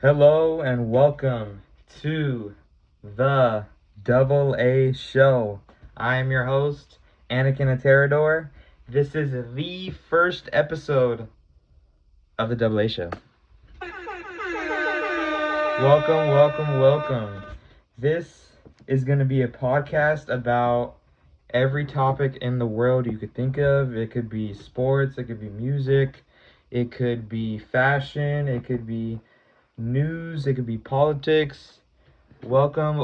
Hello and welcome to the Double A Show. I am your host, Anakin Aterador. This is the first episode of the Double A Show. Welcome. This is going to be a podcast about every topic in the world you could think of. It could be sports, it could be music, it could be fashion, it could be news, it could be politics. Welcome.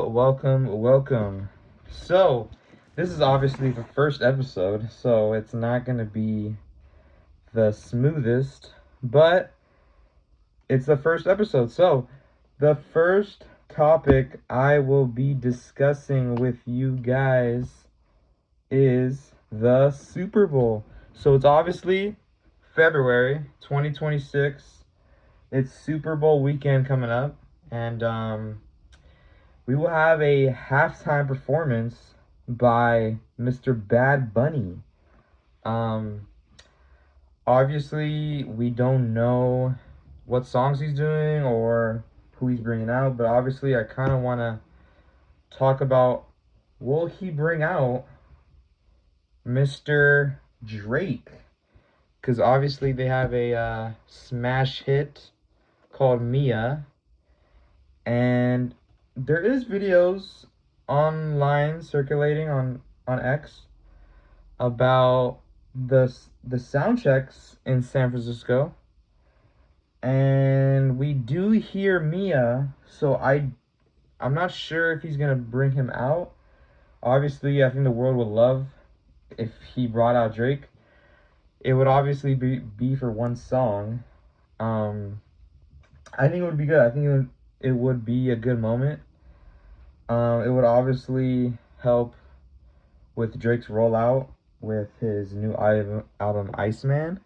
So, this is obviously the first episode, so it's not going to be the smoothest, but it's the first episode. So, the first topic I will be discussing with you guys is the Super Bowl. So, it's obviously February 2026. It's Super Bowl weekend coming up, and we will have a halftime performance by Mr. Bad Bunny. Obviously, we don't know what songs he's doing or who he's bringing out, but obviously, I kind of want to talk about, will he bring out Mr. Drake? Because obviously, they have a smash hit called Mia, and there is videos online circulating on X about the sound checks in San Francisco, and we do hear Mia. So I'm not sure if he's gonna bring him out. Obviously, I think the world would love if he brought out Drake. It would obviously be for one song. I think it would be good. I think it would be a good moment. It would obviously help with Drake's rollout with his new album ICEMAN.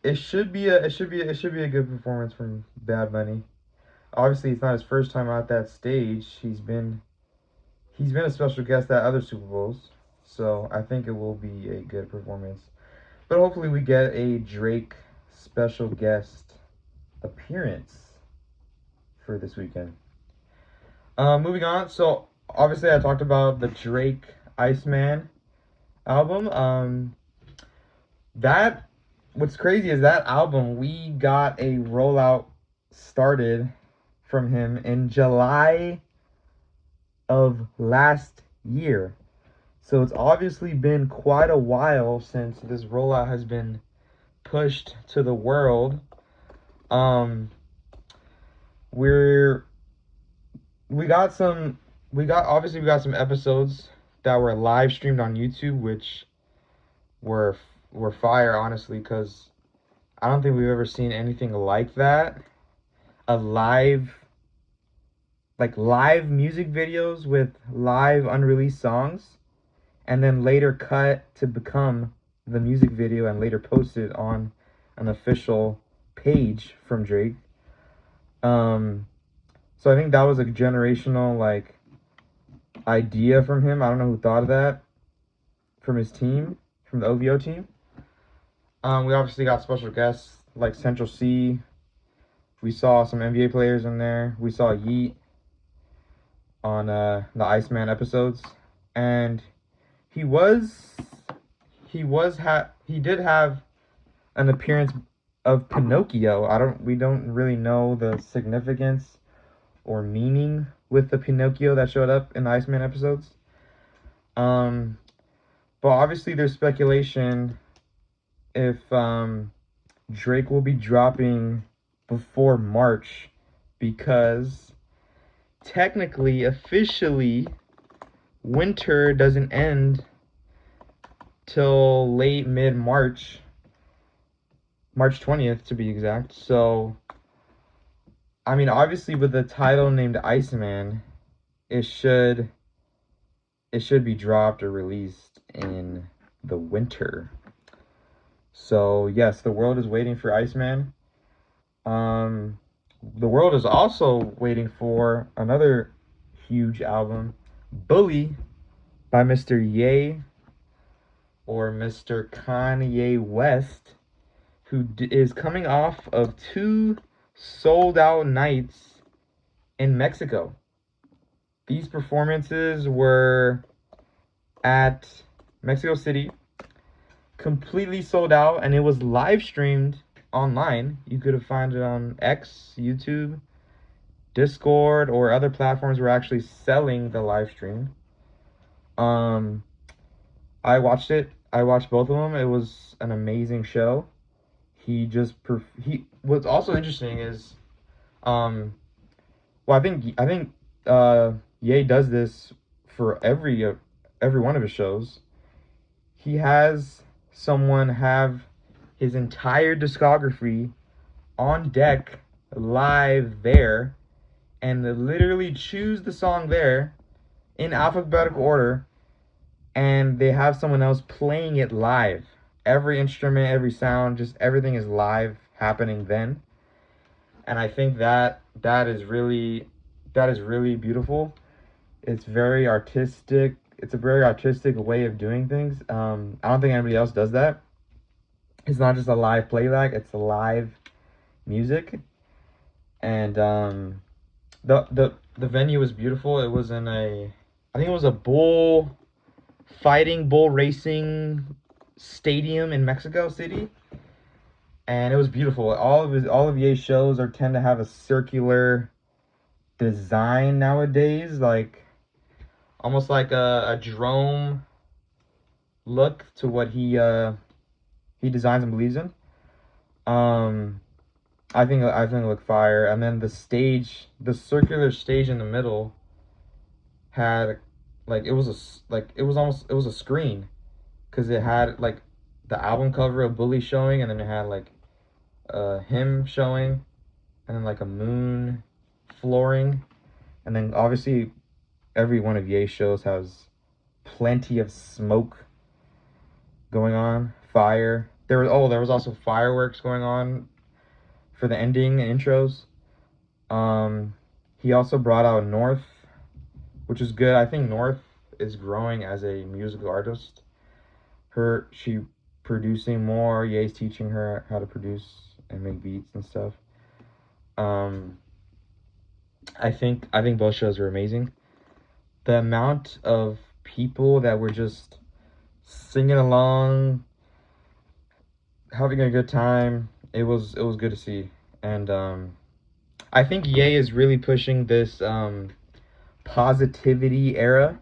It should be a good performance from Bad Bunny. Obviously, it's not his first time out that stage. He's been a special guest at other Super Bowls, so I think it will be a good performance. But hopefully, we get a Drake special guest appearance for this weekend. Moving on. So obviously, I talked about the Drake Iceman album. That what's crazy is that album, we got a rollout started from him in July of last year. So it's obviously been quite a while since this rollout has been pushed to the world. Um, we're we got some we got some episodes that were live streamed on YouTube, which were fire, honestly, because I don't think we've ever seen anything like that. A live music videos with live unreleased songs, and then later cut to become the music video and later posted on an official page from Drake. So I think that was a generational idea from him. I don't know who thought of that from his team, from the OVO team. We obviously got special guests like Central C. We saw some NBA players in there. We saw Yeet on the Iceman episodes, and he did have an appearance of Pinocchio. We don't really know the significance or meaning with the Pinocchio that showed up in the Iceman episodes. But obviously there's speculation if Drake will be dropping before March, because technically, officially, winter doesn't end till late mid-March, March 20th to be exact. So I mean, obviously with the title named Iceman, it should be dropped or released in the winter. So yes, the world is waiting for Iceman. The world is also waiting for another huge album, Bully, by Mr. Ye, or Mr. Kanye West, who is coming off of 2 sold out nights in Mexico. These performances were at Mexico City, completely sold out, and it was live streamed online. You could have found it on X, YouTube, Discord, or other platforms were actually selling the live stream. I watched it. I watched both of them. It was an amazing show. He what's also interesting is well, I think Ye does this for every one of his shows. He has someone have his entire discography on deck live there, and they literally choose the song there in alphabetical order, and they have someone else playing it live. Every instrument, every sound, just everything is live happening then. And I think that is really beautiful. It's very artistic. It's a very artistic way of doing things. I don't think anybody else does that. It's not just a live playback, it's a live music. And the venue was beautiful. It was in I think it was a bull racing stadium in Mexico City, and it was beautiful. All of Ye's shows tend to have a circular design nowadays, like almost like a drone look to what he designs and believes in. I think it looked fire, and then the circular stage in the middle had like it was a screen, because it had like the album cover of Bully showing, and then it had like him showing, and then like a moon flooring, and then obviously every one of Ye's shows has plenty of smoke going on, fire. There was also fireworks going on for the ending and intros. He also brought out North, which is good. I think North is growing as a musical artist. She producing more. Ye's teaching her how to produce and make beats and stuff. I think both shows were amazing. The amount of people that were just singing along, having a good time, it was good to see. And I think Ye is really pushing this positivity era.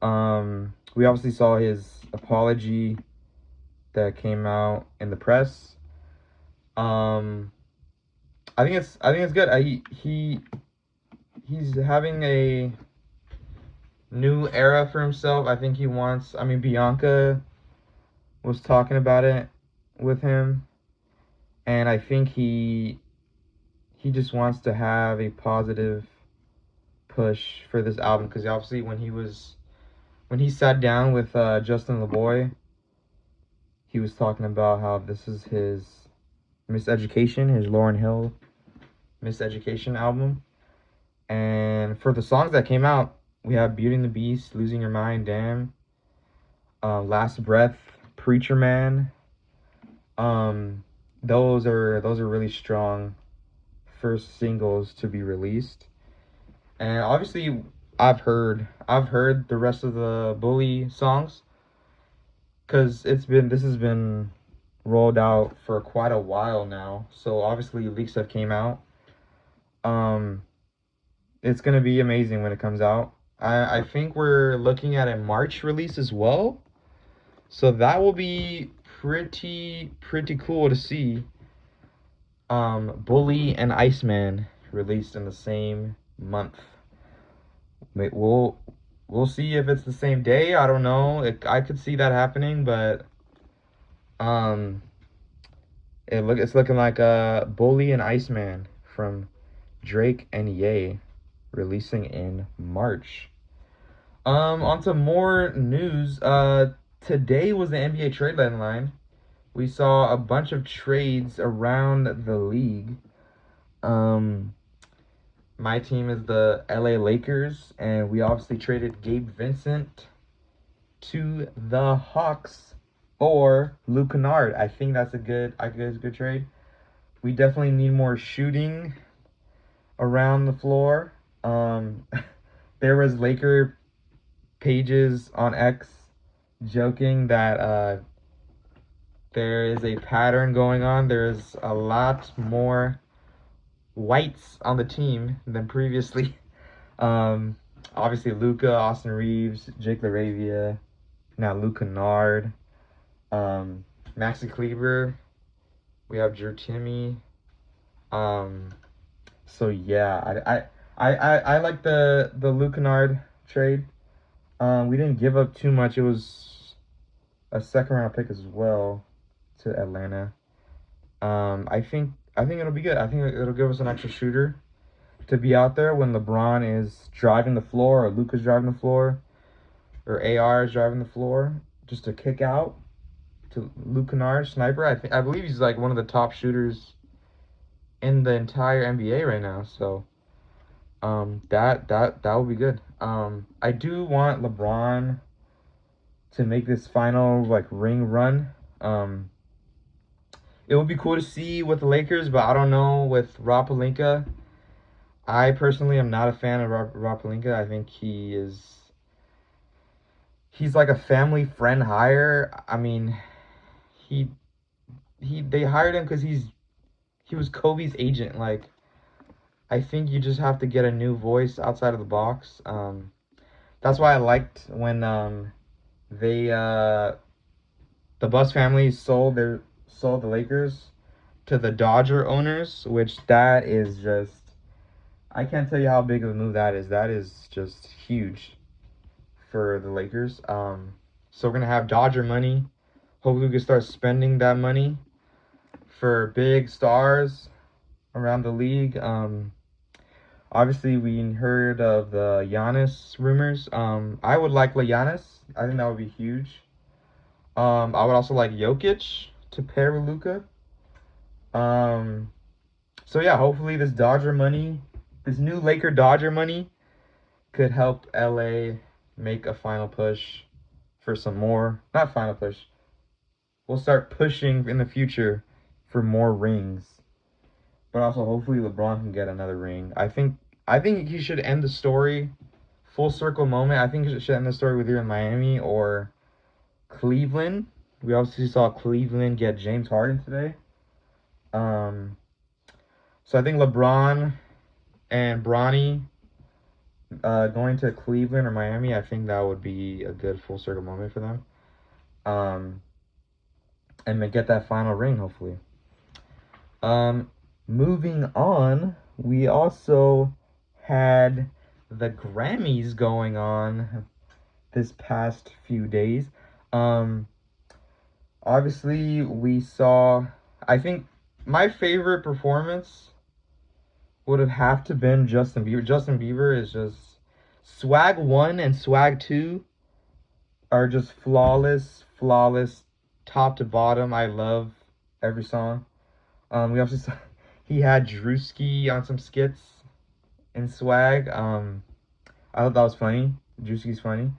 We obviously saw his apology that came out in the press. I think it's good. He's having a new era for himself. I think he wants. I mean, Bianca was talking about it with him, and I think he just wants to have a positive push for this album, because obviously when he sat down with Justin LeBoy, he was talking about how this is his Miseducation, his Lauryn Hill Miseducation album. And for the songs that came out, we have Beauty and the Beast, Losing Your Mind, Damn, Last Breath, Preacher Man. Those are really strong first singles to be released. And obviously I've heard the rest of the Bully songs, because this has been rolled out for quite a while now. So obviously leaks have came out. It's gonna be amazing when it comes out. I think we're looking at a March release as well. So that will be pretty cool to see. Bully and ICEMAN released in the same month. We'll see if it's the same day. I don't know. I could see that happening, but it's looking like Bully and ICEMAN from Drake and Ye releasing in March. On to more news. Today was the NBA trade deadline. We saw a bunch of trades around the league. My team is the LA Lakers, and we obviously traded Gabe Vincent to the Hawks or Luke Kennard. I think that's a good trade. We definitely need more shooting around the floor. Um, there was Laker pages on X joking that there is a pattern going on. There is a lot more whites on the team than previously. Um, Obviously Luka, Austin Reeves, Jake LaRavia, now Luke Kennard, Maxi Kleber. We have Drew Timmy. Um, so yeah, I like the Luke Kennard trade. We didn't give up too much. It was a second round pick as well to Atlanta. I think it'll be good. I think it'll give us an extra shooter to be out there when LeBron is driving the floor or Luka's driving the floor or AR is driving the floor, just to kick out to Luke Kennard, sniper. I believe he's like one of the top shooters in the entire NBA right now. So that will be good. I do want LeBron to make this final like ring run. It would be cool to see with the Lakers, but I don't know with Rob Pelinka. I personally am not a fan of Rob Pelinka. I think he's like a family friend hire. I mean, he they hired him because he was Kobe's agent. Like, I think you just have to get a new voice outside of the box. That's why I liked when they the Buss family sold the Lakers to the Dodger owners, which that is just, I can't tell you how big of a move that is. That is just huge for the Lakers. So we're gonna have Dodger money. Hopefully we can start spending that money for big stars around the league. Obviously we heard of the Giannis rumors. I would like Giannis. I think that would be huge. I would also like Jokic to pair with Luka. So yeah, hopefully this new Laker Dodger money, could help LA make a final push for some more. Not final push. We'll start pushing in the future for more rings. But also hopefully LeBron can get another ring. I think he should end the story full circle moment. I think he should end the story with either Miami or Cleveland. We obviously saw Cleveland get James Harden today. So I think LeBron and Bronny going to Cleveland or Miami, I think that would be a good full circle moment for them. And get that final ring, hopefully. Moving on, we also had the Grammys going on this past few days. Obviously, we saw, I think my favorite performance would have to been Justin Bieber. Justin Bieber is just, Swag 1 and Swag 2 are just flawless, top to bottom. I love every song. We also saw he had Drewski on some skits in Swag. I thought that was funny. Drewski's funny.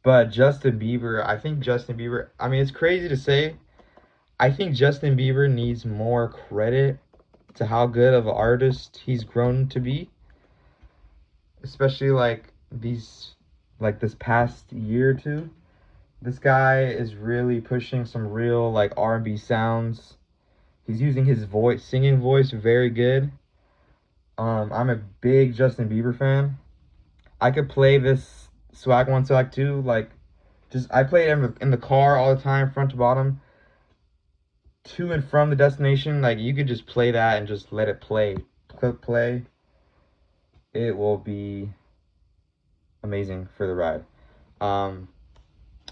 But Justin Bieber, I think Justin Bieber, I mean, it's crazy to say, I think Justin Bieber needs more credit to how good of an artist he's grown to be, especially like this past year or two. This guy is really pushing some real like R&B sounds. He's using his singing voice very good. I'm a big Justin Bieber fan. I could play this Swag 1, Swag 2, like, just, I play it in the car all the time, front to bottom, to and from the destination. Like, you could just play that and just let it play. Click play. It will be amazing for the ride.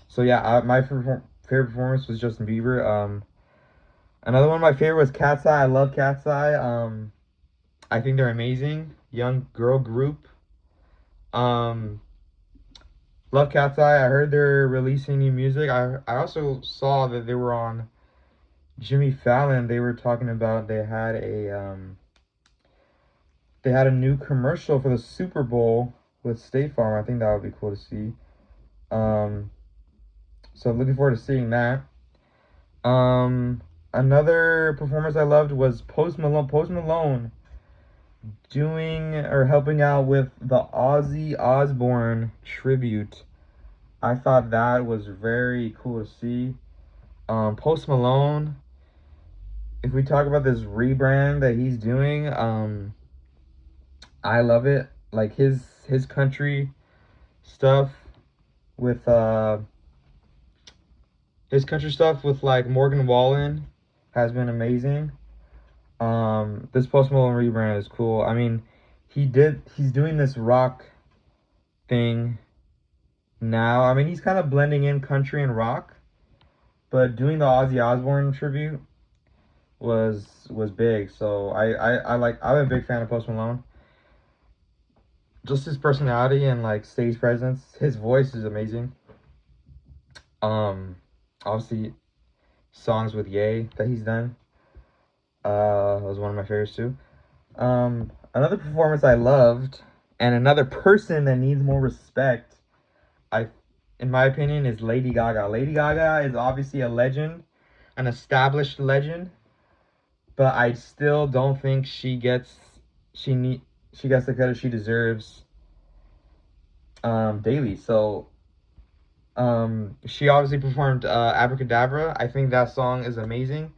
So yeah, my favorite performance was Justin Bieber. Another one of my favorite was Cat's Eye. I love Cat's Eye. I think they're amazing. Young girl group. Love Cat's Eye. I heard they're releasing new music. I also saw that they were on Jimmy Fallon. They were talking about they had a new commercial for the Super Bowl with State Farm. I think that would be cool to see. So looking forward to seeing that. Another performance I loved was Post Malone. Post Malone doing or helping out with the Ozzy Osbourne tribute. I thought that was very cool to see. Post Malone, if we talk about this rebrand that he's doing, I love it. Like his country stuff with his country stuff with like Morgan Wallen has been amazing. This Post Malone rebrand is cool. I mean, he's doing this rock thing now. I mean, he's kind of blending in country and rock, but doing the Ozzy Osbourne tribute was big. So I'm a big fan of Post Malone. Just his personality and like stage presence, his voice is amazing. Obviously songs with Ye that he's done was one of my favorites too. Another performance I loved, and another person that needs more respect, I, in my opinion, is Lady Gaga. Lady Gaga is obviously a legend, an established legend, but I still don't think she gets the credit she deserves daily. So she obviously performed Abracadabra. I think that song is amazing.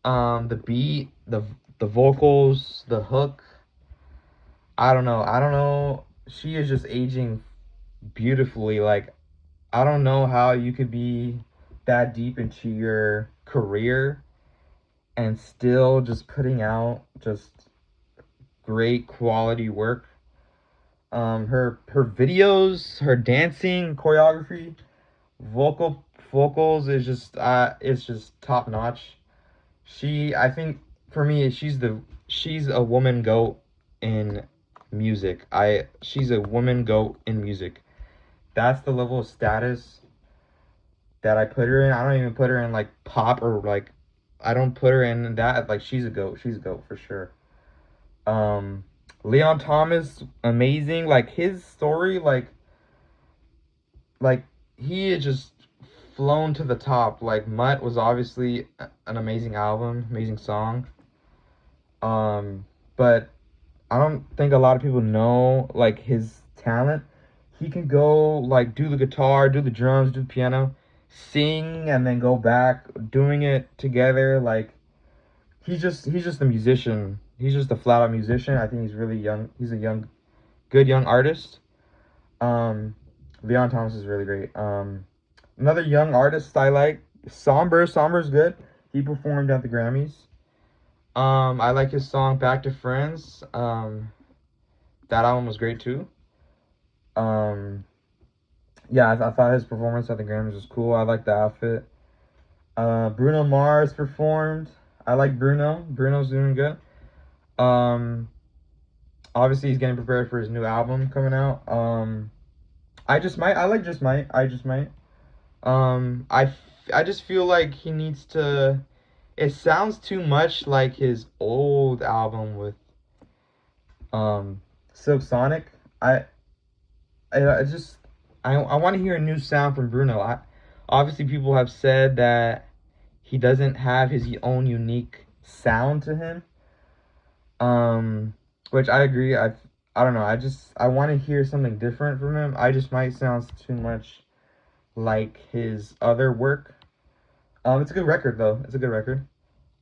The beat, the vocals, the hook. I don't know. I don't know. She is just aging beautifully. Like, I don't know how you could be that deep into your career and still just putting out just great quality work. Her videos, her dancing, choreography, vocals is just it's just top notch. I think for me she's a woman goat in music. She's a woman goat in music. That's the level of status that I put her in. I don't even put her in like pop or like I don't put her in that. Like she's a goat. She's a goat for sure. Um, Leon Thomas, amazing. Like his story, like he is just flown to the top. Like Mutt was obviously an amazing album, amazing song. But I don't think a lot of people know like his talent. He can go like do the guitar, do the drums, do the piano, sing, and then go back doing it together. Like he's just a musician. He's just a flat out musician. I think he's really young. He's a good young artist. Um, Leon Thomas is really great. Another young artist I like, Somber. Somber's good. He performed at the Grammys. I like his song "Back to Friends." That album was great too. Um, yeah, I thought his performance at the Grammys was cool. I like the outfit. Bruno Mars performed. I like Bruno. Bruno's doing good. Um, Obviously he's getting prepared for his new album coming out. I just might. I like just might. I just might. I just feel like he needs to. It sounds too much like his old album with Silk Sonic. I I just I want to hear a new sound from Bruno. Obviously people have said that he doesn't have his own unique sound to him. Um, which I agree. I don't know. I want to hear something different from him. I just might sound too much like his other work. It's a good record though. It's a good record.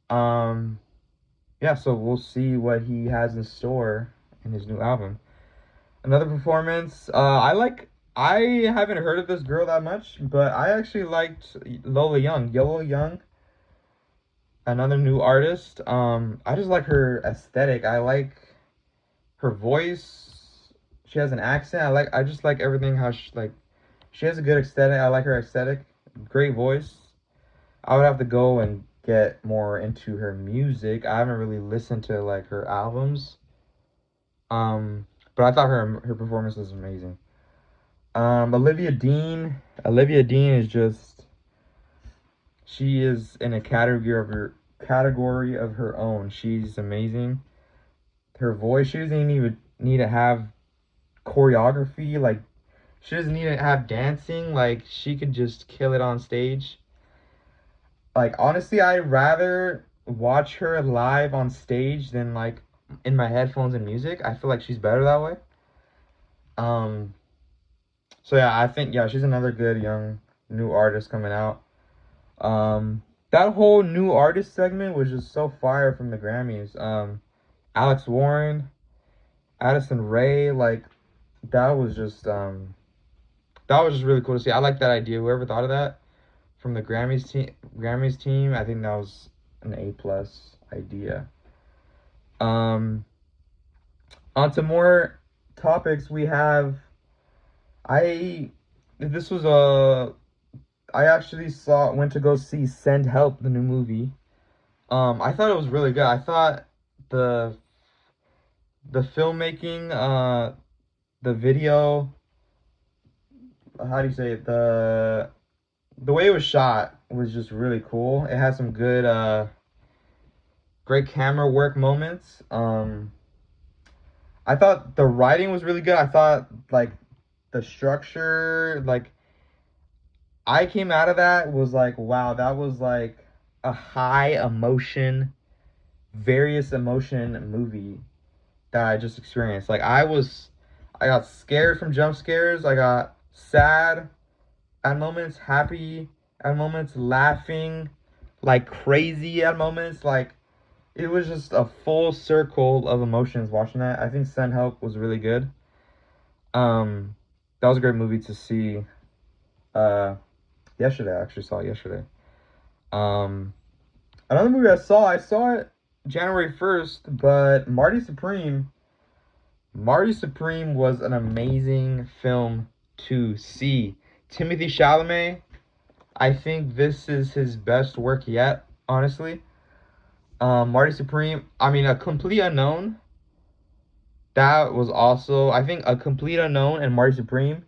Um, yeah. So we'll see what he has in store in his new album. Another performance. I haven't heard of this girl that much, but I actually liked Lola Young. Lola Young, another new artist. I just like her aesthetic. I like her voice. She has an accent. I just like everything how she has a good aesthetic. I like her aesthetic. Great voice. I would have to go and get more into her music. I haven't really listened to like her albums. Um, but I thought her performance was amazing. Olivia Dean. Olivia Dean is just she is in a category of her own. She's amazing. Her voice, she doesn't even need to have choreography. Like She doesn't need to have dancing. Like, she could just kill it on stage. Like, honestly, I'd rather watch her live on stage than like in my headphones and music. I feel like she's better that way. Um, so yeah, I think yeah, she's another good young new artist coming out. That whole new artist segment was just so fire from the Grammys. Alex Warren, Addison Rae, like that was just really cool to see. I like that idea. Whoever thought of that from the Grammys team, I think that was an A+ idea. Um, On to more topics. We have I this was a I actually went to go see Send Help, the new movie. I thought it was really good. I thought the the filmmaking, the video, how do you say it? The way it was shot was just really cool. It had some good great camera work moments. I thought the writing was really good. I thought like the structure, like I came out of that was like, wow, that was like a high emotion, various emotion movie that I just experienced. Like I got scared from jump scares. I got sad at moments, happy at moments, laughing like crazy at moments. Like it was just a full circle of emotions watching that. I think Send Help was really good. Um, that was a great movie to see. Uh, Yesterday I actually saw it yesterday. Um, Another movie I saw it January 1st, but Marty Supreme was an amazing film to see. Timothy Chalamet, I think this is his best work yet, honestly. Marty Supreme, I mean, A Complete Unknown. That was also, I think, A Complete Unknown and Marty Supreme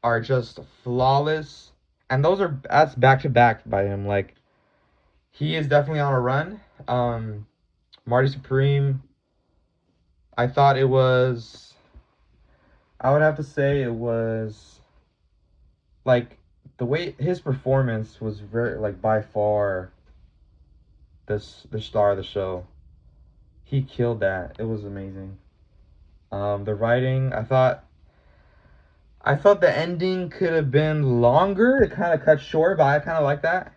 are just flawless, and that's back to back by him. Like he is definitely on a run. Marty Supreme, I thought it was. I would have to say it was like the way his performance was very like by far the star of the show. He killed that. It was amazing. The writing, I thought the ending could have been longer. It kind of cut short, but I kind of like that.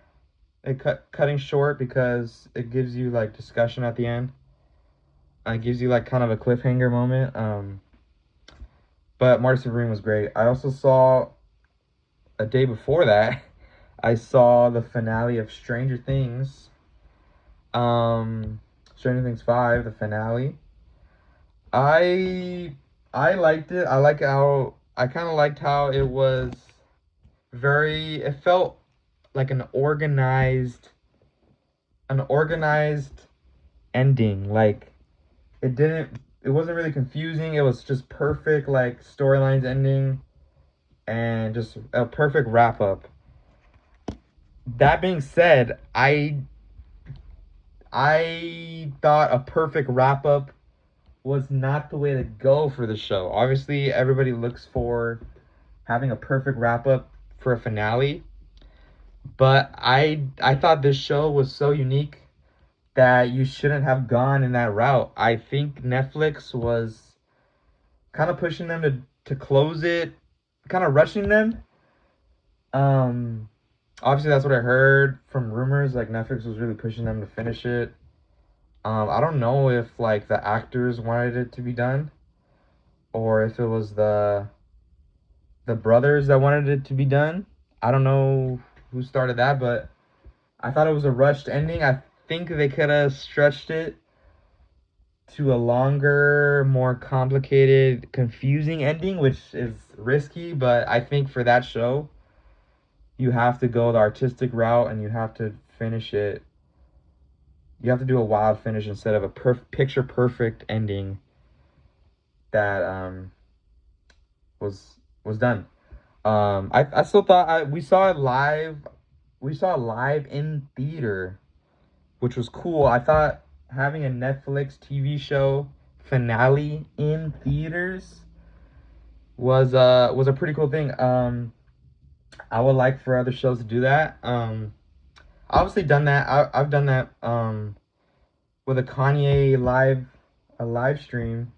It cutting short because it gives you like discussion at the end. It gives you like kind of a cliffhanger moment. But Marty Supreme was great. I also saw a day before that. I saw the finale of Stranger Things. Stranger Things 5, the finale. I I liked it. I kind of liked how it was it felt like an organized ending. Like it wasn't really confusing. It was just perfect like storylines ending and just a perfect wrap up. That being said, I thought a perfect wrap up was not the way to go for the show. Obviously, everybody looks for having a perfect wrap up for a finale, but I thought this show was so unique that you shouldn't have gone in that route. I think Netflix was kind of pushing them to close it, kind of rushing them. Um, Obviously that's what I heard from rumors. Like Netflix was really pushing them to finish it. I don't know if like the actors wanted it to be done, or if it was the brothers that wanted it to be done. I don't know who started that, but I thought it was a rushed ending. I think they could have stretched it to a longer, more complicated, confusing ending, which is risky, but I think for that show, you have to go the artistic route and you have to finish it. You have to do a wild finish instead of a picture perfect ending that was done. I still thought we saw it live in theater, which was cool. I thought having a Netflix TV show finale in theaters was a pretty cool thing. I would like for other shows to do that. Obviously done that. I've done that with a Kanye live stream.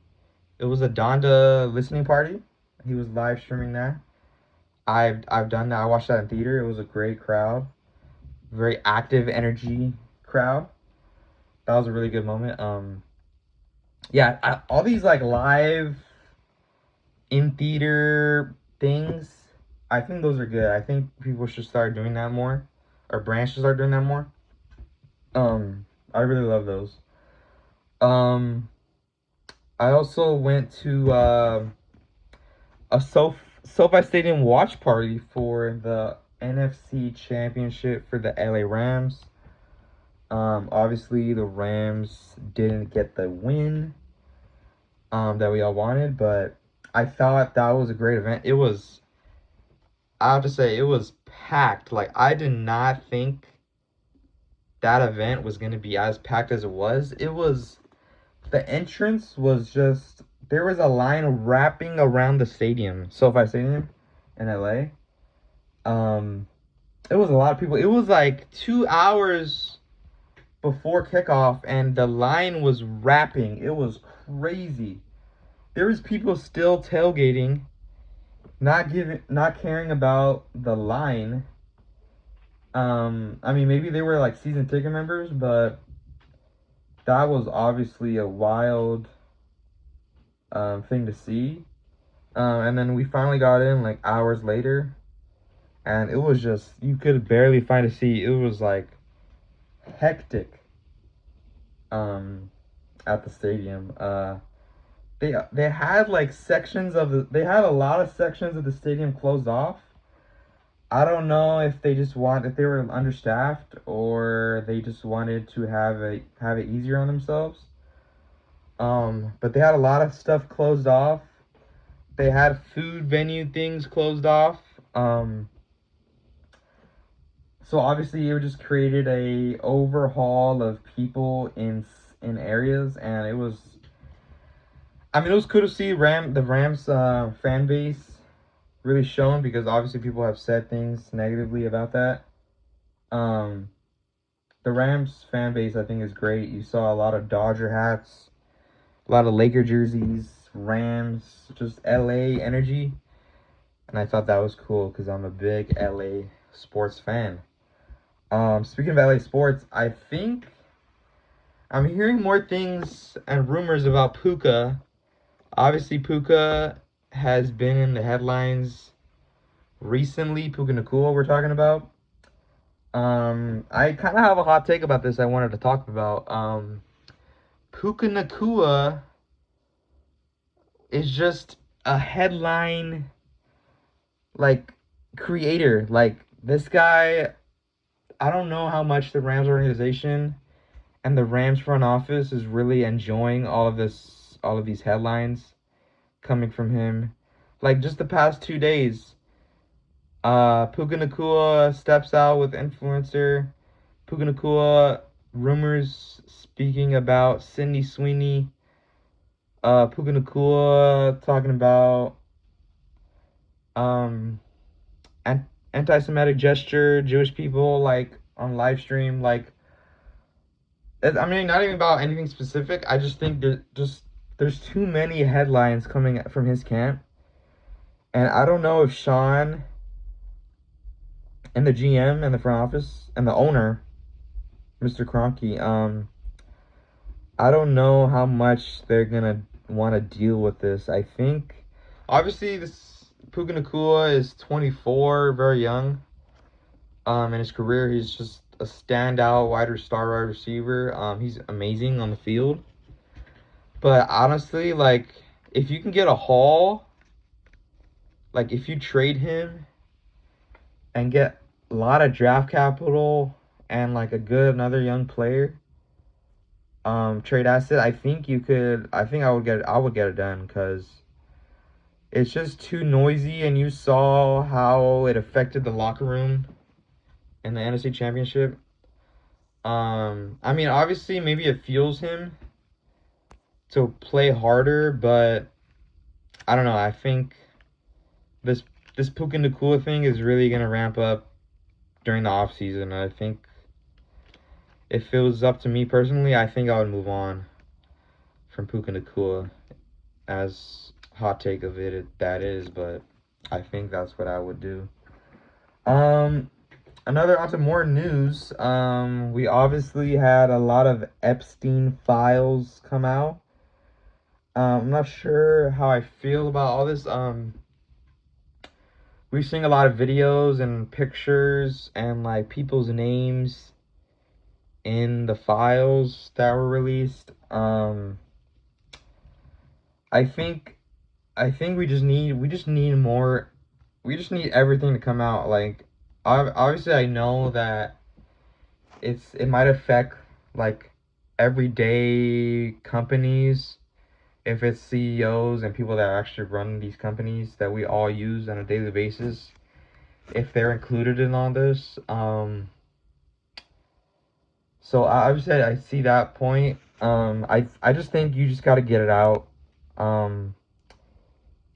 It was a Donda listening party. He was live streaming that. I've done that. I watched that in theater. It was a great crowd. Very active energy crowd. That was a really good moment. Yeah, all these like live in theater things, I think those are good. I think people should start doing that more, or brands should start doing that more. I really love those. Um, I also went to a SoFi Stadium watch party for the NFC Championship for the LA Rams. Obviously the Rams didn't get the win that we all wanted, but I thought that was a great event. I have to say, it was packed. Like, I did not think that event was going to be as packed as it was. The entrance was just, there was a line wrapping around the stadium, SoFi Stadium in LA. It was a lot of people. It was like 2 hours before kickoff, and the line was wrapping. It was crazy. There was people still tailgating, not caring about the line. I mean, maybe they were like season ticket members, but that was obviously a wild thing to see. And then we finally got in like hours later, and it was just, you could barely find a seat. It was like hectic at the stadium. They had like they had a lot of sections of the stadium closed off. I don't know if if they were understaffed, or they just wanted to have it easier on themselves. But they had a lot of stuff closed off. They had food venue things closed off. So obviously it just created a overhaul of people in areas, and it was cool to see the Rams fan base really shown, because obviously people have said things negatively about that. Um, the Rams fan base, I think, is great. You saw a lot of Dodger hats, a lot of Laker jerseys, Rams, just LA energy. And I thought that was cool because I'm a big LA sports fan. Speaking of LA sports, I think I'm hearing more things and rumors about Puka. Obviously, Puka has been in the headlines recently. Puka Nacua, we're talking about. I kind of have a hot take about this I wanted to talk about. Puka Nacua is just a headline, like, creator. Like, this guy, I don't know how much the Rams organization and the Rams front office is really enjoying all of these headlines coming from him. Like, just the past 2 days, Puka Nacua steps out with influencer. Puka Nacua rumors speaking about Sydney Sweeney. Puka Nacua talking about um anti-Semitic gesture, Jewish people, like, on live stream. Like, I mean, not even about anything specific. I just think there's too many headlines coming from his camp, and I don't know if Sean and the GM and the front office and the owner, Mr. Kroenke, I don't know how much they're gonna want to deal with this. I think, obviously, this Puka Nacua is 24, very young. In his career, he's just a standout star wide receiver. He's amazing on the field. But honestly, like, if you can get a haul, like, if you trade him and get a lot of draft capital and like a good another young player, trade asset, I think you could. I think I would get it done, because it's just too noisy, and you saw how it affected the locker room in the NFC Championship. I mean, obviously, maybe it fuels him to play harder, but I don't know. I think this Puka Nacua thing is really gonna ramp up during the off season. I think if it was up to me personally, I think I would move on from Puka Nacua. As hot take of it that is, but I think that's what I would do. Another onto more news. We obviously had a lot of Epstein files come out. I'm not sure how I feel about all this. We're seeing a lot of videos and pictures and like people's names in the files that were released. I think we just need more. We just need everything to come out. Like, obviously, I know that it might affect like everyday companies if it's CEOs and people that actually run these companies that we all use on a daily basis, if they're included in all this. So obviously I see that point. I just think you just got to get it out. You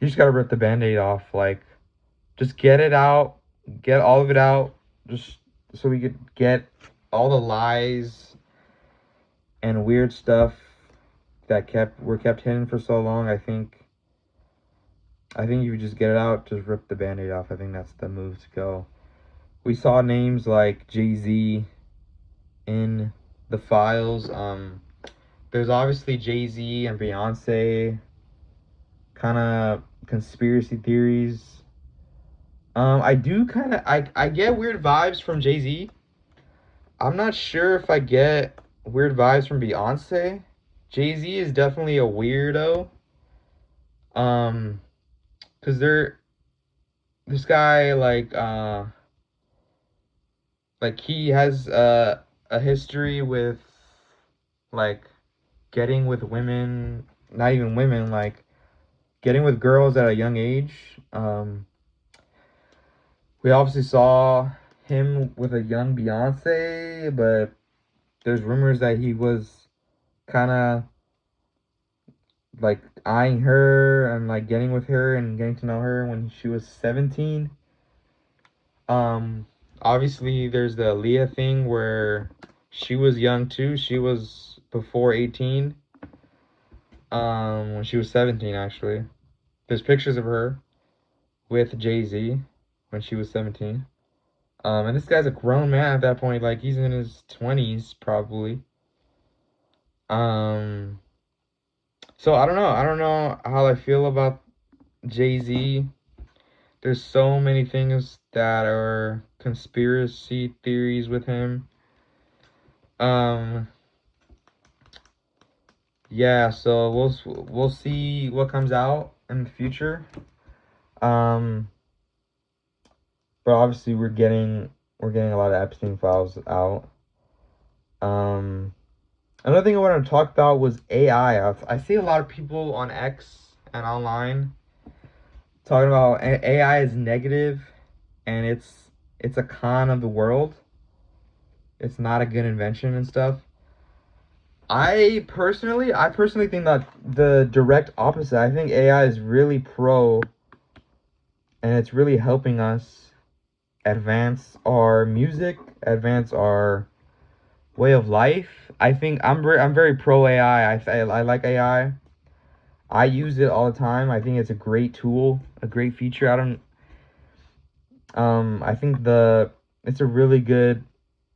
just got to rip the Band-Aid off. Like, just get it out, get all of it out, just so we could get all the lies and weird stuff that were kept hidden for so long. I think you just get it out, just rip the Band-Aid off. I think that's the move to go. We saw names like Jay-Z in the files. There's obviously Jay-Z and Beyonce kind of conspiracy theories. I do kind of I get weird vibes from Jay-Z. I'm not sure if I get weird vibes from Beyonce. Jay-Z is definitely a weirdo. Cause this guy like he has a history with like getting with women, not even women, like getting with girls at a young age. We obviously saw him with a young Beyonce, but there's rumors that he was kind of like eyeing her and like getting with her and getting to know her when she was 17. Obviously there's the Aaliyah thing where she was young too. She was before 18. When she was 17 actually. There's pictures of her with Jay-Z when she was 17. And this guy's a grown man at that point, like he's in his 20s probably. So I don't know. I don't know how I feel about Jay-Z. There's so many things that are conspiracy theories with him. Yeah, so we'll see what comes out in the future. But obviously we're getting a lot of Epstein files out. Another thing I wanted to talk about was AI. I see a lot of people on X and online talking about AI is negative and it's a con of the world. It's not a good invention and stuff. I personally think that the direct opposite. I think AI is really pro and it's really helping us advance our music, advance our way of life. I think I'm very pro AI. I like AI. I use it all the time. I think it's a great tool, a great feature. I think it's a really good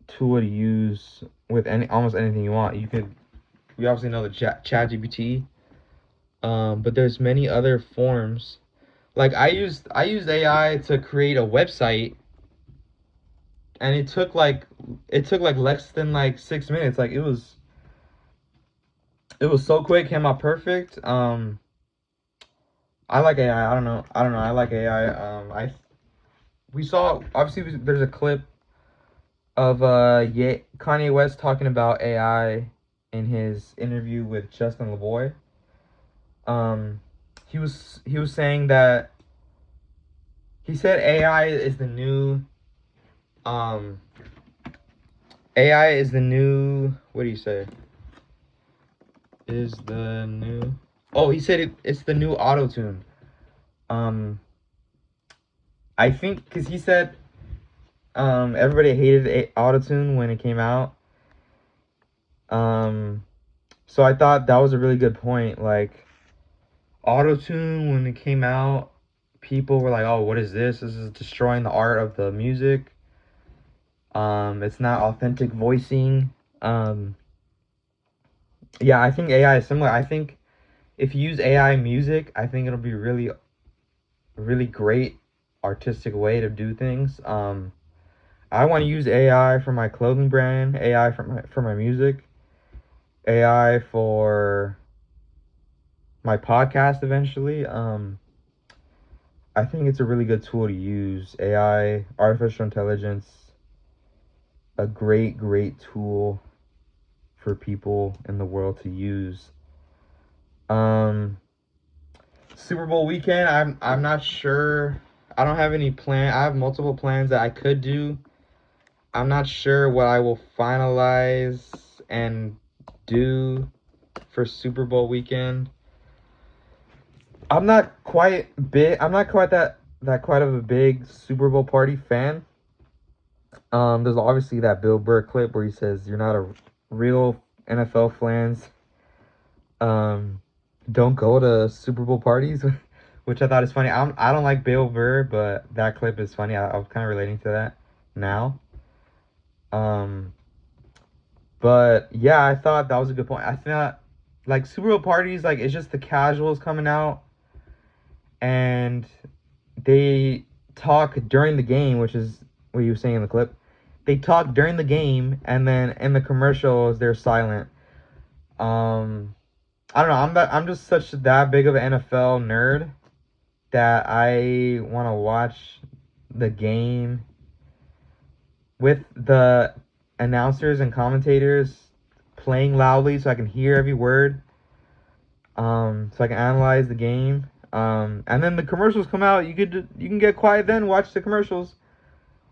tool to use with almost anything you want. We obviously know the ChatGPT, but there's many other forms. Like I used AI to create a website, and it took like less than like 6 minutes. Like it was so quick, came out perfect. I like AI. I don't know. I like AI. We saw obviously there's a clip of Kanye West talking about AI in his interview with Justin LeBoy. He was saying that he said AI is the new AI is the new, what do you say? Is the new, oh, he said it's the new Autotune. I think because he said everybody hated Autotune when it came out. So I thought that was a really good point. Like, Autotune, when it came out, people were like, "Oh, what is this? This is destroying the art of the music. It's not authentic voicing." Yeah, I think AI is similar. I think if you use AI music, I think it'll be really, really great artistic way to do things. I want to use AI for my clothing brand, AI for my music, AI for my podcast eventually. I think it's a really good tool to use. AI, artificial intelligence, a great, great tool for people in the world to use. Super Bowl weekend, I'm not sure. I don't have any plan. I have multiple plans that I could do. I'm not sure what I will finalize and do for Super Bowl weekend. I'm not quite big. I'm not quite that quite of a big Super Bowl party fan. There's obviously that Bill Burr clip where he says you're not a real NFL fans. Don't go to Super Bowl parties, which I thought is funny. I don't like Bill Burr, but that clip is funny. I was kind of relating to that now. But yeah, I thought that was a good point. I thought like Super Bowl parties, like it's just the casuals coming out and they talk during the game, which is what you were saying in the clip. They talk during the game, and then in the commercials they're silent. I don't know. I'm just such that big of an NFL nerd that I want to watch the game with the announcers and commentators playing loudly so I can hear every word. So I can analyze the game. And then the commercials come out. You can get quiet then, watch the commercials,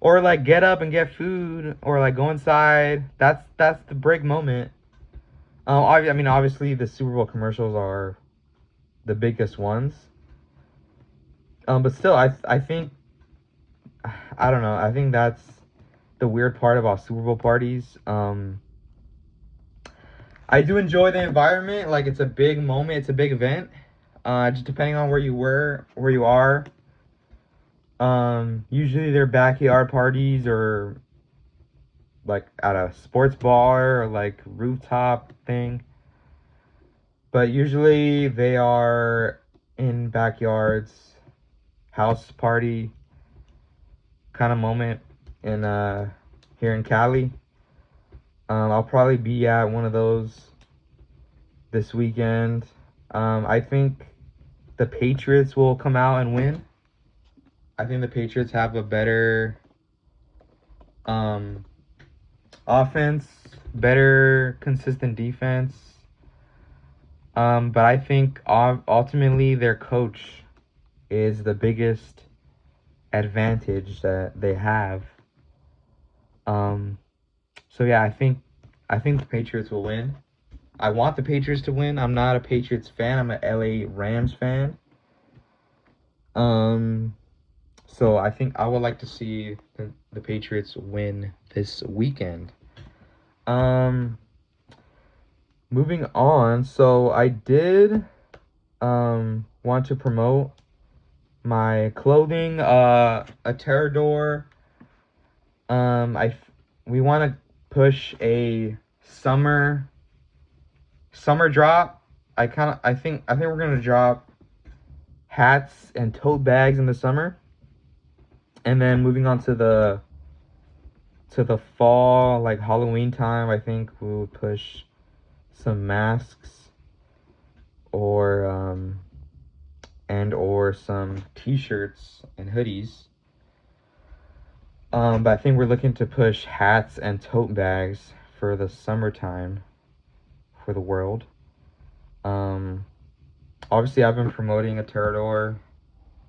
or like get up and get food, or like go inside. That's the break moment. I mean, obviously the Super Bowl commercials are the biggest ones. But still, I think I don't know. I think that's the weird part about Super Bowl parties. I do enjoy the environment. Like it's a big moment. It's a big event. Just depending on where you are. Usually they're backyard parties or like at a sports bar or like rooftop thing. But usually they are in backyards, house party kind of moment in here in Cali. I'll probably be at one of those this weekend. I think the Patriots will come out and win. I think the Patriots have a better offense, better consistent defense. But I think ultimately their coach is the biggest advantage that they have. So yeah, I think the Patriots will win. I want the Patriots to win. I'm not a Patriots fan. I'm an LA Rams fan. So I think I would like to see the Patriots win this weekend. Moving on. So I did want to promote my clothing, Aterador. We want to push a summer drop. I think we're gonna drop hats and tote bags in the summer, and then moving on to the fall, like Halloween time. I think we'll push some masks or or some t-shirts and hoodies. But I think we're looking to push hats and tote bags for the summertime for the world. Obviously I've been promoting Aterador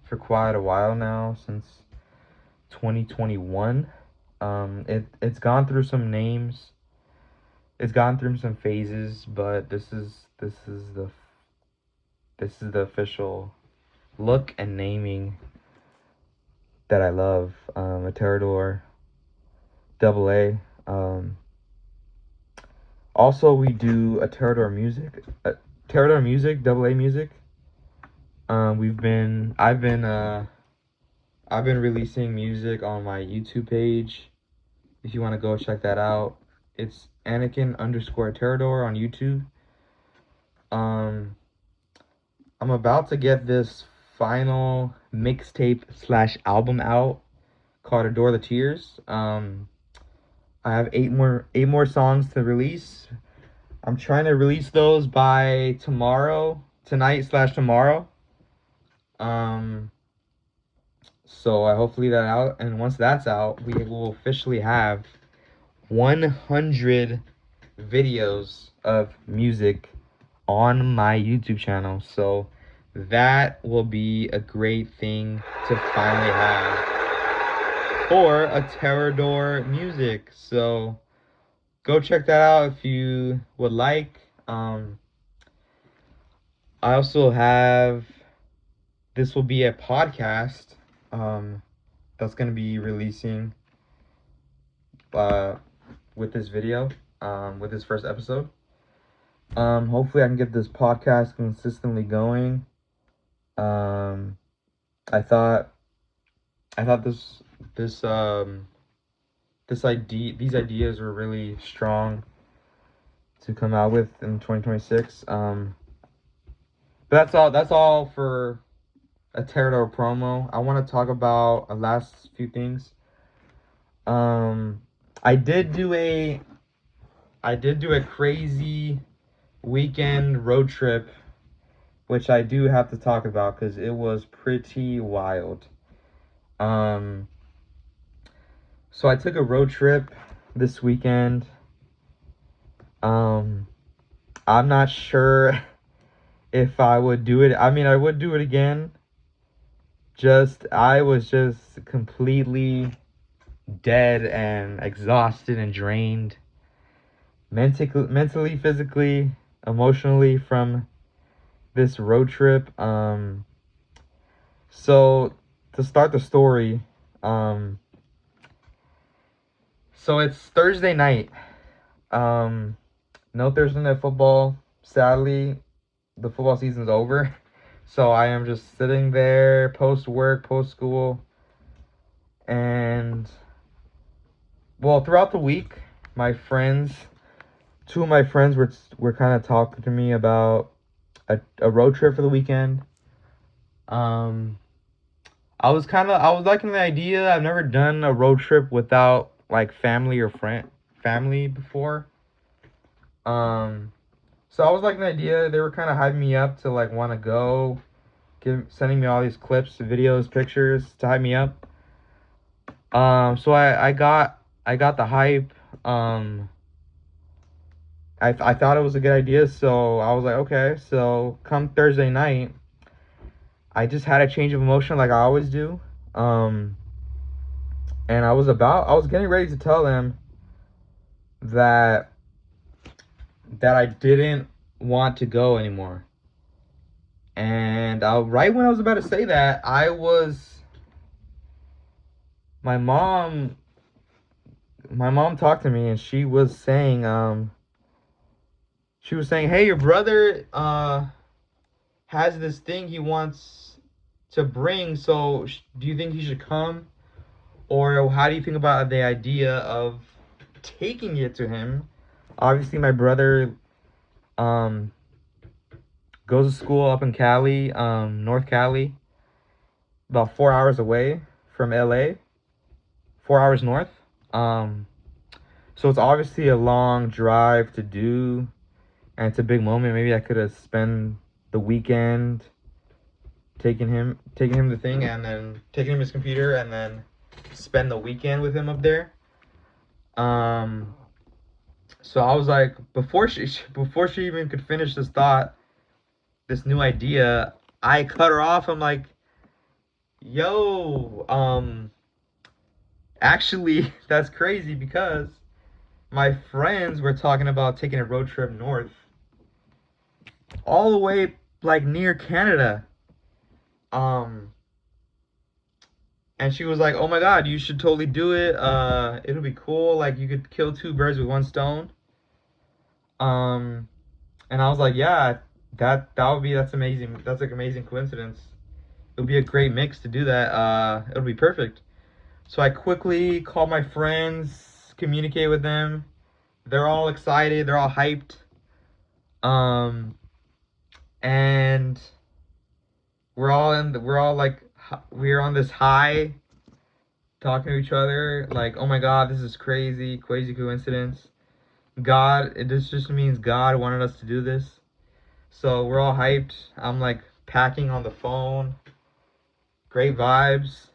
for quite a while now, since 2021. It's gone through some names. It's gone through some phases, but this is the official look and naming that I love, Aterador AA. Also, we do Aterador Music, Aterador Music, AA Music. I've been releasing music on my YouTube page. If you want to go check that out, it's Anakin_Aterador on YouTube. I'm about to get this final mixtape/album out called Adore the Tears. I have eight more songs to release. I'm trying to release those by tonight/tomorrow. So I hopefully that out, and once that's out, we will officially have 100 videos of music on my YouTube channel. So that will be a great thing to finally have for Aterador Music. So go check that out if you would like. I also have, this will be a podcast that's going to be releasing with this video, with this first episode. Hopefully I can get this podcast consistently going. I thought these ideas were really strong to come out with in 2026. But that's all for Aterador Promo. I want to talk about a last few things. I did do a crazy weekend road trip, which I do have to talk about because it was pretty wild. So I took a road trip this weekend. I'm not sure if I would do it. I mean, I would do it again. I was just completely dead and exhausted and drained. Mentally, physically, emotionally from this road trip. So to start the story, so it's Thursday night. No Thursday night football. Sadly, the football season's over. So I am just sitting there post work, post school, and throughout the week, two of my friends were kind of talking to me about a road trip for the weekend. I was liking the idea. I've never done a road trip without like family before. So I was liking the idea. They were kind of hyping me up to like want to go, sending me all these clips, videos, pictures to hype me up. So I got the hype. I thought it was a good idea, so I was like, okay. So come Thursday night, I just had a change of emotion like I always do. And I was getting ready to tell them that I didn't want to go anymore. And right when I was about to say that, my mom talked to me, and she was saying, hey, your brother has this thing he wants to bring, so do you think he should come? Or how do you think about the idea of taking it to him? Obviously, my brother goes to school up in Cali, North Cali, about 4 hours away from LA, 4 hours north. So it's obviously a long drive to do, and it's a big moment. Maybe I could have spent the weekend taking him the thing, and then taking him his computer, and then spend the weekend with him up there. So I was like, before she even could finish this thought, this new idea, I cut her off. I'm like, yo, actually, that's crazy because my friends were talking about taking a road trip north, all the way like near Canada. And she was like, "Oh my God, you should totally do it. It'll be cool. Like you could kill two birds with one stone." Um, and I was like, "Yeah, that's amazing. That's like amazing coincidence. It'll be a great mix to do that. It'll be perfect." So I quickly called my friends, communicate with them. They're all excited. They're all hyped. Um, and we're on this high, talking to each other like, oh my God, this is crazy, crazy coincidence. This just means God wanted us to do this. So we're all hyped. I'm like packing on the phone. Great vibes.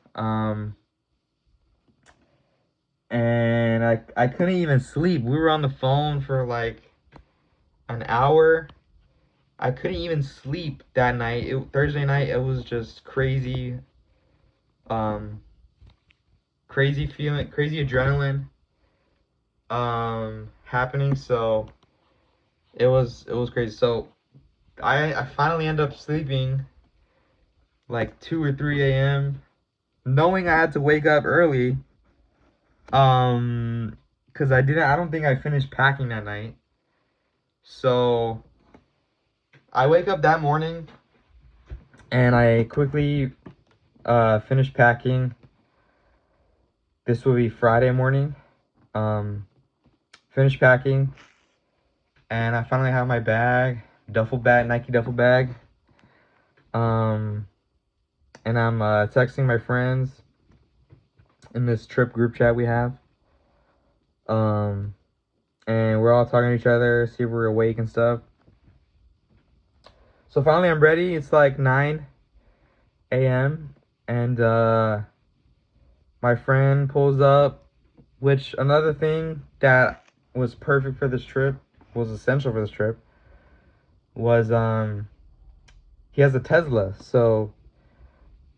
And I couldn't even sleep. We were on the phone for like an hour. I couldn't even sleep that night. Thursday night, it was just crazy. Um, Crazy feeling, crazy adrenaline. Happening. So it was crazy. So I finally end up sleeping like 2 or 3 a.m. knowing I had to wake up early. Because I don't think I finished packing that night. So I wake up that morning and I quickly finish packing. This will be Friday morning. Finish packing, and I finally have my bag, duffel bag, Nike duffel bag. And I'm texting my friends in this trip group chat we have. And we're all talking to each other, see if we're awake and stuff. So finally I'm ready. It's like 9 a.m. and my friend pulls up, which another thing that was perfect for this trip, was essential for this trip, was he has a Tesla. So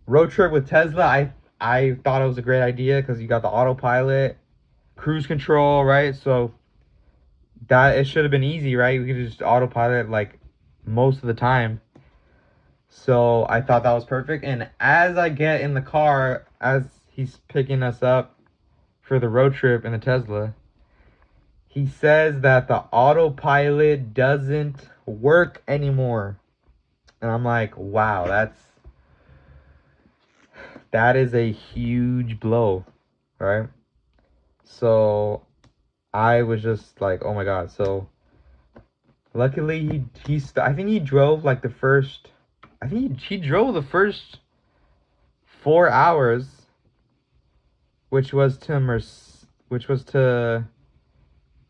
road trip with Tesla, I thought it was a great idea because you got the autopilot, cruise control, right? So that it should have been easy, right? We could just autopilot like most of the time. So I thought that was perfect. And as I get in the car, as he's picking us up for the road trip in the Tesla, he says that the autopilot doesn't work anymore. And I'm like, wow, that is a huge blow, right? So I was just like, oh my God. So luckily I think he drove like the first, I think he drove the first 4 hours, which was to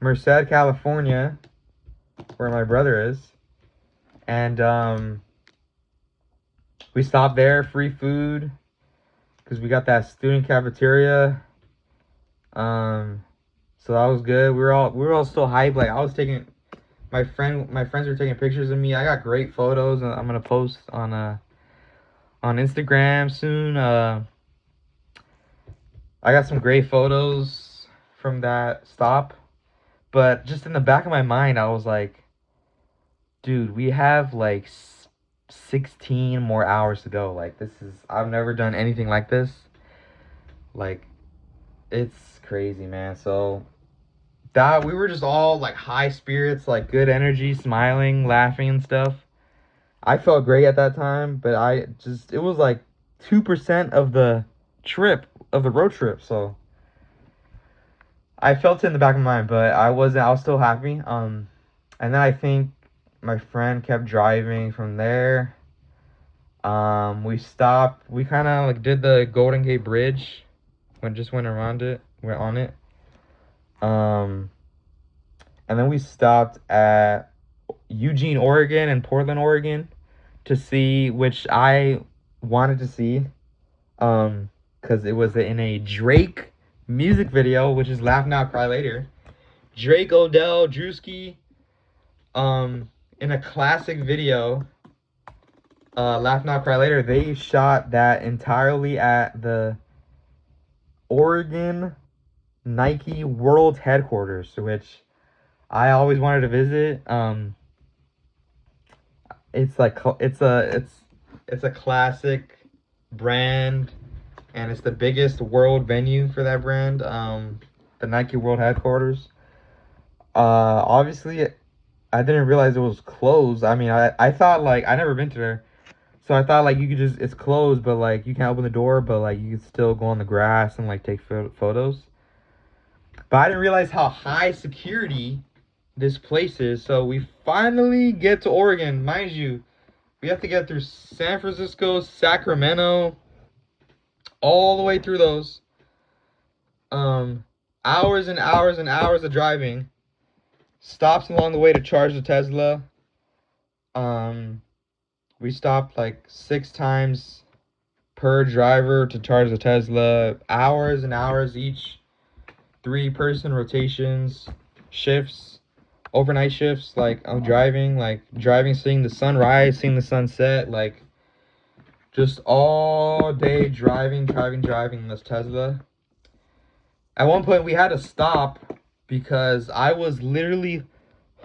Merced, California, where my brother is. And we stopped there, free food, because we got that student cafeteria. So that was good. We were all still hyped. Like I was taking my friends were taking pictures of me. I got great photos, and I'm gonna post on Instagram soon. I got some great photos from that stop. But just in the back of my mind, I was like, dude, we have like 16 more hours to go. Like I've never done anything like this. Like it's crazy, man. So that we were just all like high spirits, like good energy, smiling, laughing and stuff. I felt great at that time, but it was like 2% of the road trip. So I felt it in the back of my mind, but I was still happy. And then I think my friend kept driving from there. We stopped. We kind of like did the Golden Gate Bridge. Went around it. Went on it. And then we stopped at Eugene, Oregon and Portland, Oregon to see, which I wanted to see. Because it was in a Drake music video, which is Laugh Now, Cry Later. Drake, Odell, Drewski, in a classic video, Laugh Now, Cry Later, they shot that entirely at the Oregon Nike World Headquarters, which I always wanted to visit. It's like it's a classic brand and it's the biggest world venue for that brand, the Nike World Headquarters. Obviously, I didn't realize it was closed. I mean, I thought, like, I never been to there. So I thought, like, you could just, it's closed, but, like, you can't open the door, but, like, you could still go on the grass and, like, take photos. But I didn't realize how high security this place is. So we finally get to Oregon. Mind you, we have to get through San Francisco, Sacramento, all the way through those. Hours and hours and hours of driving. Stops along the way to charge the Tesla. We stopped like 6 times per driver to charge the Tesla. Hours and hours each. 3-person rotations, shifts, overnight shifts. Like I'm driving, seeing the sunrise, seeing the sunset. Like just all day driving in this Tesla. At one point, we had to stop because I was literally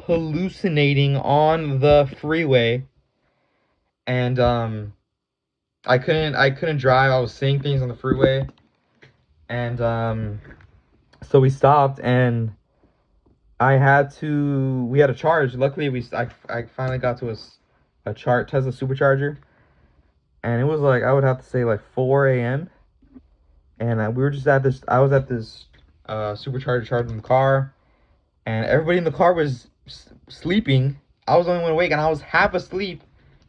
hallucinating on the freeway, and I couldn't drive. I was seeing things on the freeway, and so we stopped, and we had to charge. Luckily, I finally got to a Tesla supercharger, and it was like, I would have to say, like 4 a.m. And we were just at this. I was at this supercharger charging the car, and everybody in the car was sleeping. I was the only one awake, and I was half asleep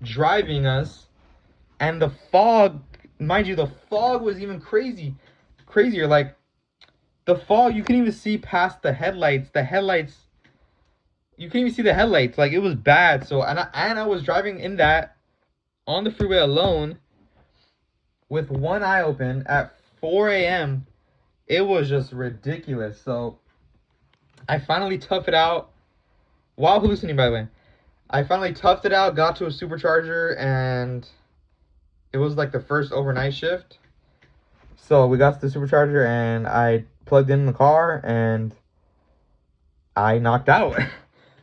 driving us. And the fog, mind you, the fog was even crazier. Like the fog, you couldn't even see past the headlights. You couldn't even see the headlights. Like it was bad. So and I was driving in that on the freeway alone with one eye open at 4 a.m. It was just ridiculous. So I finally toughed it out while hallucinating, by the way. I finally toughed it out, got to a supercharger, and it was like the first overnight shift. So we got to the supercharger, and I plugged in the car, and I knocked out.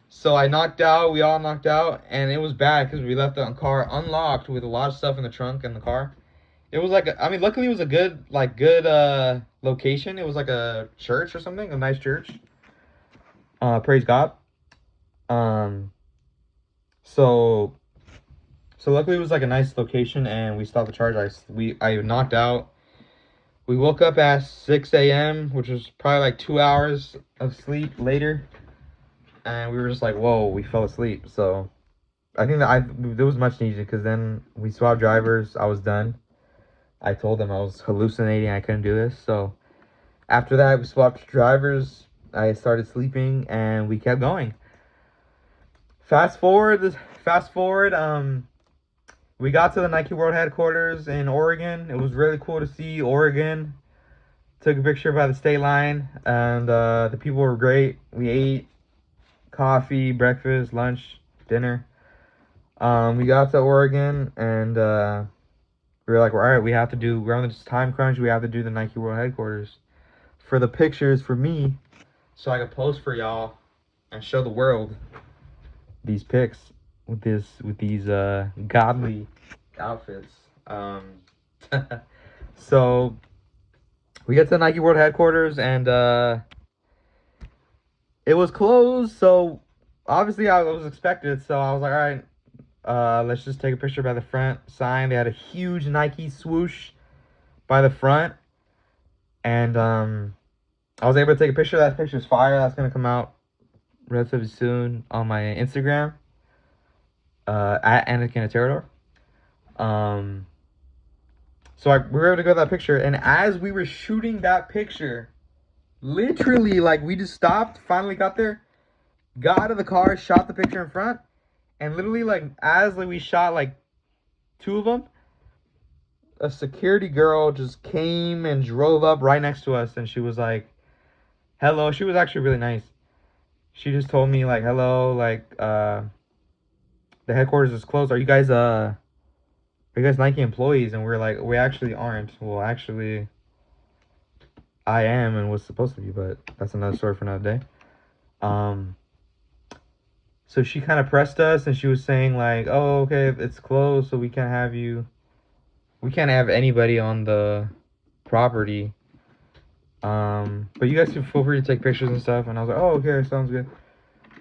So I knocked out, we all knocked out, and it was bad because we left the car unlocked with a lot of stuff in the trunk in the car. It was like, I mean, luckily it was a good location. It was like a church or something, a nice church. Praise God. So luckily it was like a nice location, and we stopped the charge. I knocked out. We woke up at 6 a.m., which was probably like 2 hours of sleep later, and we were just like, whoa, we fell asleep. So I think that it was much needed, because then we swapped drivers. I was done. I told them I was hallucinating. I couldn't do this. So after that, we swapped drivers. I started sleeping, and we kept going. Fast forward. We got to the Nike World Headquarters in Oregon. It was really cool to see Oregon. Took a picture by the state line, and the people were great. We ate coffee, breakfast, lunch, dinner. We got to Oregon, and we were like, all right, we're on this time crunch. We have to do the Nike World Headquarters for the pictures for me, so I could post for y'all and show the world these pics with these godly outfits. So we get to the Nike World Headquarters, and it was closed. So obviously I was expected. So I was like, all right, let's just take a picture by the front sign. They had a huge Nike swoosh by the front, and I was able to take a picture. That picture's fire. That's gonna come out relatively soon on my Instagram, at Anakin Aterador. So we were able to go to that picture, and as we were shooting that picture, literally, like, we just stopped, finally got there, got out of the car, shot the picture in front, and literally, like, as we shot, like, 2 of them, a security girl just came and drove up right next to us, and she was like, hello. She was actually really nice. She just told me, like, hello, like, the headquarters is closed. Are you guys Nike employees? And we're like, we actually aren't. Well, actually, I am and was supposed to be, but that's another story for another day. So she kind of pressed us, and she was saying, like, oh, okay, it's closed, so we can't have anybody on the property. But you guys can feel free to take pictures and stuff. And I was like, oh, okay, sounds good.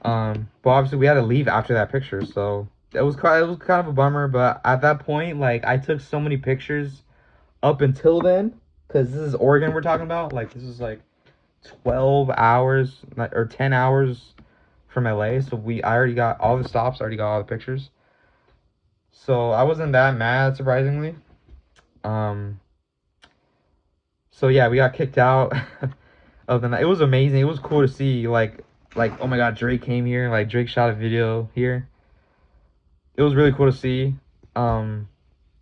But obviously we had to leave after that picture, so it was kind of a bummer. But at that point, like, I took so many pictures up until then, because this is Oregon we're talking about. Like, this is like 12 hours or 10 hours from LA, so I already got all the stops, already got all the pictures. So I wasn't that mad, surprisingly. So yeah, we got kicked out of the night. It was amazing. It was cool to see, like, oh my god, Drake came here. Like, Drake shot a video here. It was really cool to see.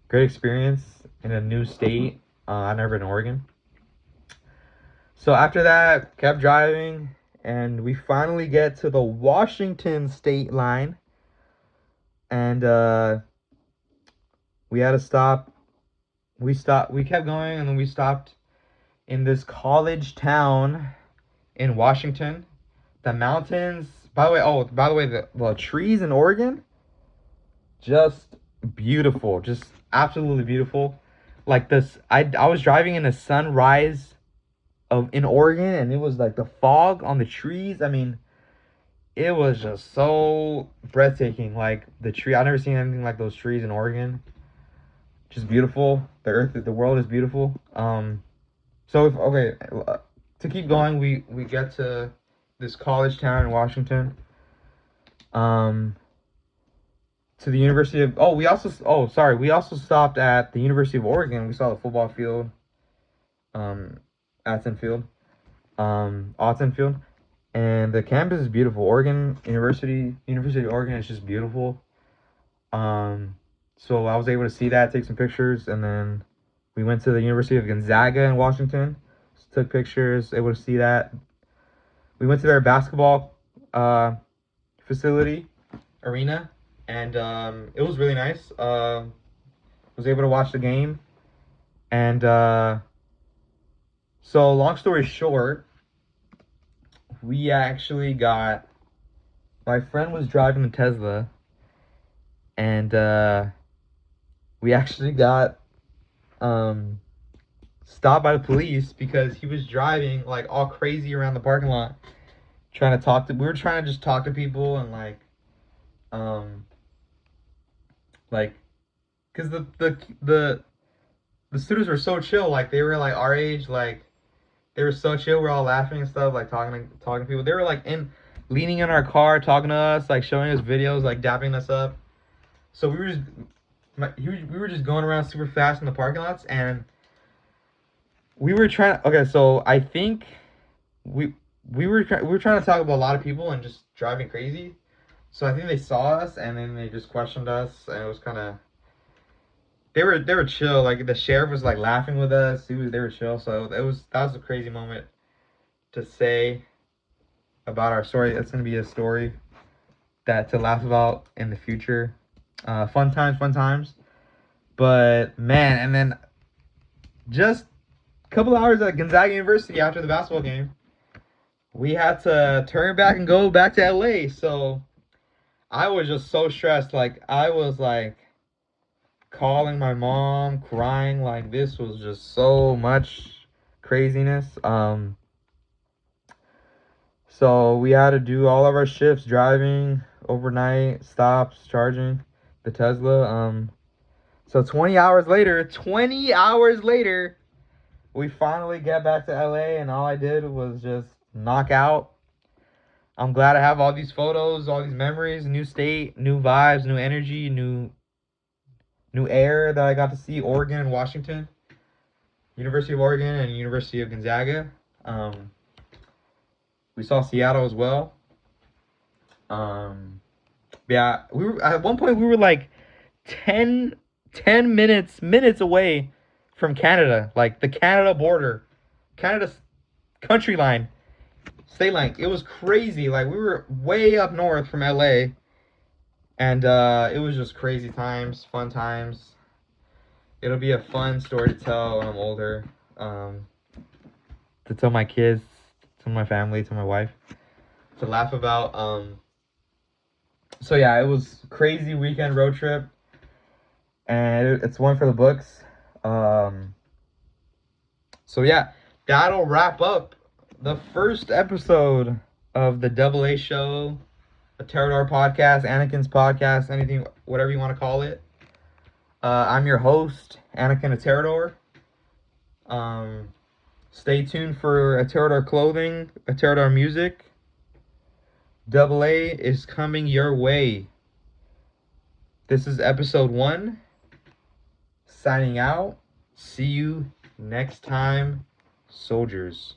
Great experience in a new state. I've never been in Oregon. So after that, kept driving, and we finally get to the Washington state line. And we had to stop. We kept going, and then we stopped in this college town in Washington. The mountains, by the way, the trees in Oregon, just beautiful, just absolutely beautiful. Like this, I was driving in the sunrise in Oregon, and it was like the fog on the trees. I mean, it was just so breathtaking. Like the tree, I've never seen anything like those trees in Oregon. Just beautiful. The world is beautiful. To keep going, we get to this college town in Washington. To the University of we also stopped at the University of Oregon. We saw the football field, Autzen Field, and the campus is beautiful. University of Oregon is just beautiful. So I was able to see that, take some pictures, and then we went to the University of Gonzaga in Washington, took pictures, able to see that. We went to their basketball facility, arena, and it was really nice. Was able to watch the game, and so long story short, we actually got, my friend was driving a Tesla, and we actually got stopped by the police because he was driving like all crazy around the parking lot, trying to we were trying to just talk to people, and because the students were so chill. Like, they were like our age, like they were so chill. We're all laughing and stuff, like talking to people. They were like leaning in our car, talking to us, like showing us videos, like dapping us up. So we were just going around super fast in the parking lots, and we were trying. Okay, so I think we were trying to talk about a lot of people and just driving crazy. So I think they saw us, and then they just questioned us, and it was kind of, they were chill. Like, the sheriff was like laughing with us. They were chill. So that was a crazy moment to say about our story. That's gonna be a story to laugh about in the future. Fun times. But man, and then just a couple hours at Gonzaga University after the basketball game, we had to turn back and go back to LA. So I was just so stressed. Like, I was like calling my mom, crying. Like, this was just so much craziness. So we had to do all of our shifts, driving overnight, stops, charging the Tesla. So 20 hours later, we finally get back to LA, and all I did was just knock out. I'm glad I have all these photos, all these memories, new state, new vibes, new energy, new air that I got to see. Oregon and Washington, University of Oregon and University of Gonzaga. We saw Seattle as well. Yeah, we were at one point, we were like 10 minutes away from Canada, like the Canada border, Canada's country line, state line. It was crazy. Like, we were way up north from LA, and it was just crazy times, fun times. It'll be a fun story to tell when I'm older, to tell my kids, to my family, to my wife, to laugh about. So yeah, it was crazy weekend road trip, and it's one for the books. So yeah, that'll wrap up the first episode of the AA show, Aterador podcast, Anakin's podcast, anything, whatever you want to call it. I'm your host, Anakin Aterador. Stay tuned for Aterador clothing, Aterador music. AA is coming your way. This is episode 1. Signing out. See you next time, soldiers.